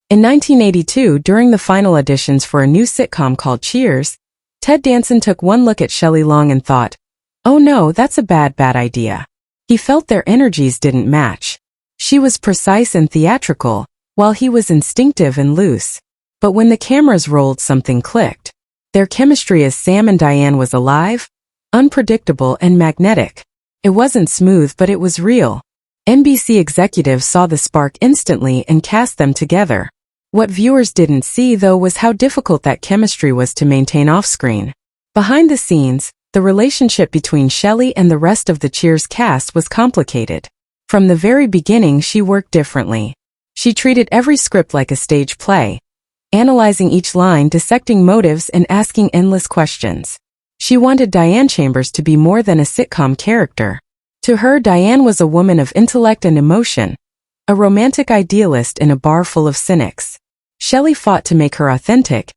In 1982, during the final auditions for a new sitcom called Cheers, Ted Danson took one look at Shelley Long and thought, "Oh no, that's a bad idea." He felt their energies didn't match. She was precise and theatrical, while he was instinctive and loose. But when the cameras rolled, something clicked. Their chemistry as Sam and Diane was alive, unpredictable and magnetic. It wasn't smooth, but it was real. NBC executives saw the spark instantly and cast them together. What viewers didn't see, though, was how difficult that chemistry was to maintain off-screen. Behind the scenes, the relationship between Shelley and the rest of the Cheers cast was complicated. From the very beginning, she worked differently. She treated every script like a stage play, analyzing each line, dissecting motives, and asking endless questions. She wanted Diane Chambers to be more than a sitcom character. To her, Diane was a woman of intellect and emotion, a romantic idealist in a bar full of cynics. Shelley fought to make her authentic,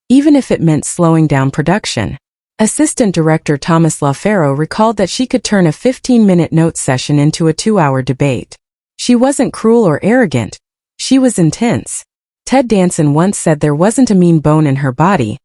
even if it meant slowing down production. Assistant director Thomas LaFaro recalled that she could turn a 15-minute notes session into a 2-hour debate. She wasn't cruel or arrogant. She was intense. Ted Danson once said there wasn't a mean bone in her body,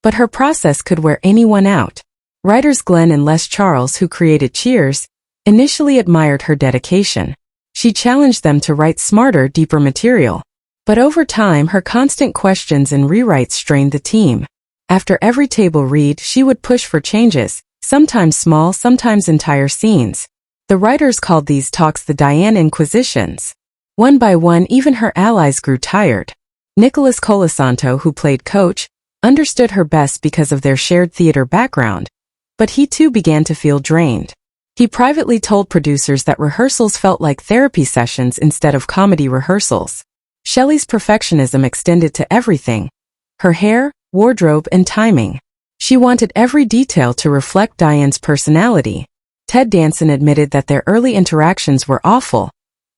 but her process could wear anyone out. Writers Glenn and Les Charles, who created Cheers, initially admired her dedication. She challenged them to write smarter, deeper material. But over time, her constant questions and rewrites strained the team. After every table read, she would push for changes, sometimes small, sometimes entire scenes. The writers called these talks the Diane Inquisitions. One by one, even her allies grew tired. Nicholas Colasanto, who played Coach, understood her best because of their shared theater background, but he too began to feel drained. He privately told producers that rehearsals felt like therapy sessions instead of comedy rehearsals. Shelley's perfectionism extended to everything: her hair, wardrobe, and timing. She wanted every detail to reflect Diane's personality. Ted Danson admitted that their early interactions were awful,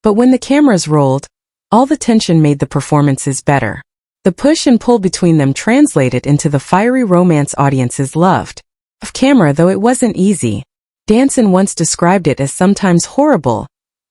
but when the cameras rolled, all the tension made the performances better. The push and pull between them translated into the fiery romance audiences loved. Off camera, though, it wasn't easy. Danson once described it as sometimes horrible,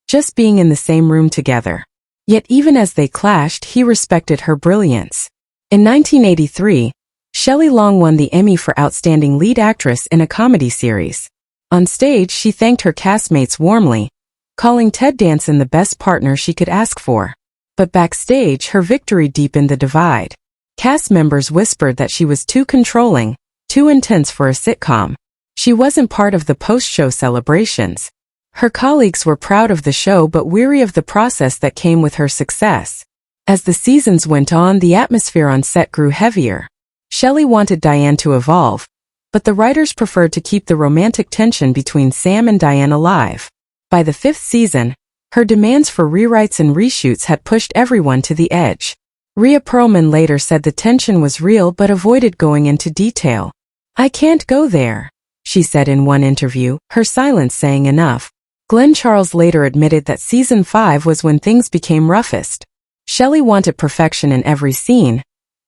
just being in the same room together. Yet even as they clashed, he respected her brilliance. In 1983, Shelley Long won the Emmy for Outstanding Lead Actress in a Comedy Series. On stage, she thanked her castmates warmly, calling Ted Danson the best partner she could ask for. But backstage, her victory deepened the divide. Cast members whispered that she was too controlling, too intense for a sitcom. She wasn't part of the post-show celebrations. Her colleagues were proud of the show but weary of the process that came with her success. As the seasons went on, the atmosphere on set grew heavier. Shelley wanted Diane to evolve, but the writers preferred to keep the romantic tension between Sam and Diane alive. By the 5th season, her demands for rewrites and reshoots had pushed everyone to the edge. Rhea Perlman later said the tension was real but avoided going into detail. "I can't go there," she said in one interview, her silence saying enough. Glenn Charles later admitted that season 5 was when things became roughest. Shelley wanted perfection in every scene,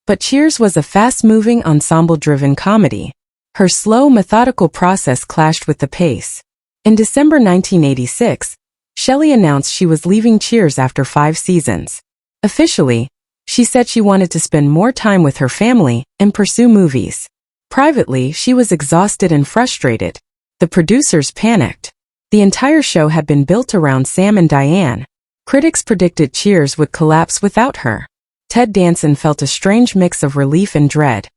but Cheers was a fast-moving, ensemble-driven comedy. Her slow, methodical process clashed with the pace. In December 1986, Shelley announced she was leaving Cheers after 5 seasons. Officially, she said she wanted to spend more time with her family and pursue movies. Privately, she was exhausted and frustrated. The producers panicked. The entire show had been built around Sam and Diane. Critics predicted Cheers would collapse without her. Ted Danson felt a strange mix of relief and dread.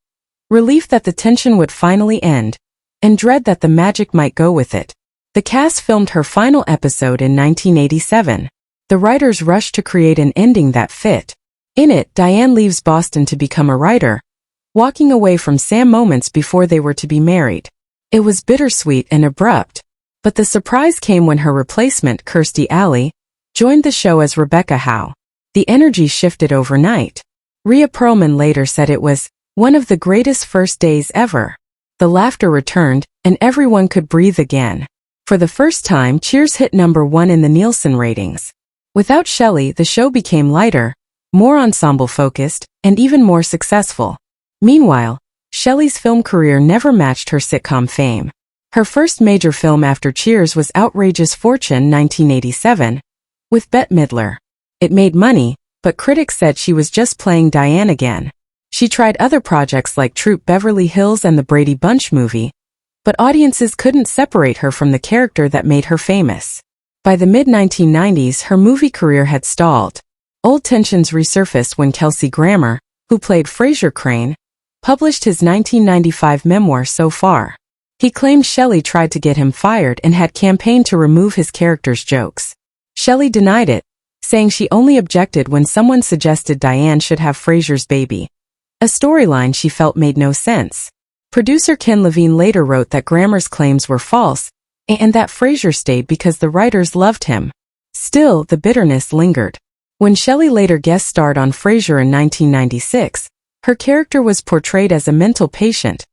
Relief that the tension would finally end, and dread that the magic might go with it. The cast filmed her final episode in 1987. The writers rushed to create an ending that fit. In it, Diane leaves Boston to become a writer, walking away from Sam moments before they were to be married. It was bittersweet and abrupt, but the surprise came when her replacement, Kirstie Alley, joined the show as Rebecca Howe. The energy shifted overnight. Rhea Perlman later said it was one of the greatest first days ever. The laughter returned, and everyone could breathe again. For the first time, Cheers hit #1 in the Nielsen ratings. Without Shelley, the show became lighter, more ensemble-focused, and even more successful. Meanwhile, Shelley's film career never matched her sitcom fame. Her first major film after Cheers was Outrageous Fortune 1987, with Bette Midler. It made money, but critics said she was just playing Diane again. She tried other projects like Troop Beverly Hills and the Brady Bunch movie, but audiences couldn't separate her from the character that made her famous. By the mid-1990s, her movie career had stalled. Old tensions resurfaced when Kelsey Grammer, who played Frasier Crane, published his 1995 memoir So Far. He claimed Shelley tried to get him fired and had campaigned to remove his character's jokes. Shelley denied it, saying she only objected when someone suggested Diane should have Frasier's baby, a storyline she felt made no sense. Producer Ken Levine later wrote that Grammer's claims were false and that Frasier stayed because the writers loved him. Still, the bitterness lingered. When Shelley later guest starred on Frasier in 1996, her character was portrayed as a mental patient,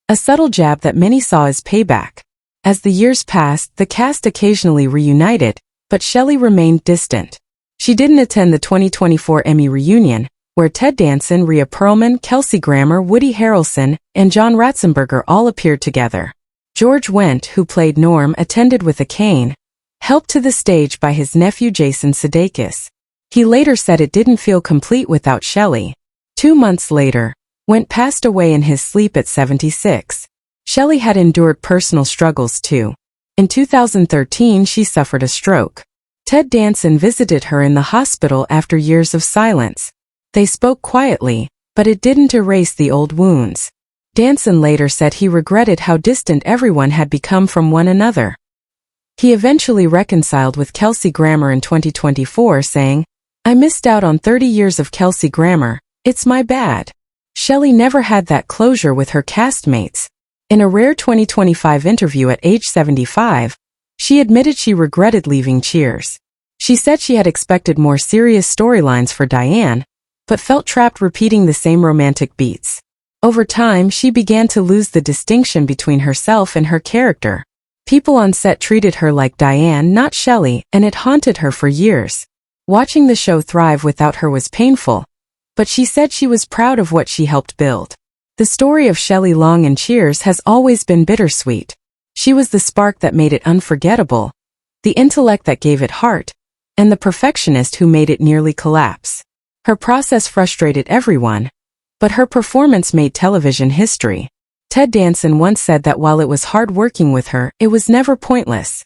a subtle jab that many saw as payback. As the years passed, the cast occasionally reunited, but Shelley remained distant. She didn't attend the 2024 Emmy reunion, where Ted Danson, Rhea Perlman, Kelsey Grammer, Woody Harrelson, and John Ratzenberger all appeared together. George Wendt, who played Norm, attended with a cane, helped to the stage by his nephew Jason Sudeikis. He later said it didn't feel complete without Shelley. 2 months later, Wendt passed away in his sleep at 76. Shelley had endured personal struggles too. In 2013, she suffered a stroke. Ted Danson visited her in the hospital after years of silence. They spoke quietly, but it didn't erase the old wounds. Danson later said he regretted how distant everyone had become from one another. He eventually reconciled with Kelsey Grammer in 2024, saying, "I missed out on 30 years of Kelsey Grammer, it's my bad." Shelley never had that closure with her castmates. In a rare 2025 interview at age 75, she admitted she regretted leaving Cheers. She said she had expected more serious storylines for Diane, but felt trapped repeating the same romantic beats. Over time, she began to lose the distinction between herself and her character. People on set treated her like Diane, not Shelley, and it haunted her for years. Watching the show thrive without her was painful, but she said she was proud of what she helped build. The story of Shelley Long and Cheers has always been bittersweet. She was the spark that made it unforgettable, the intellect that gave it heart, and the perfectionist who made it nearly collapse. Her process frustrated everyone, but her performance made television history. Ted Danson once said that while it was hard working with her, it was never pointless.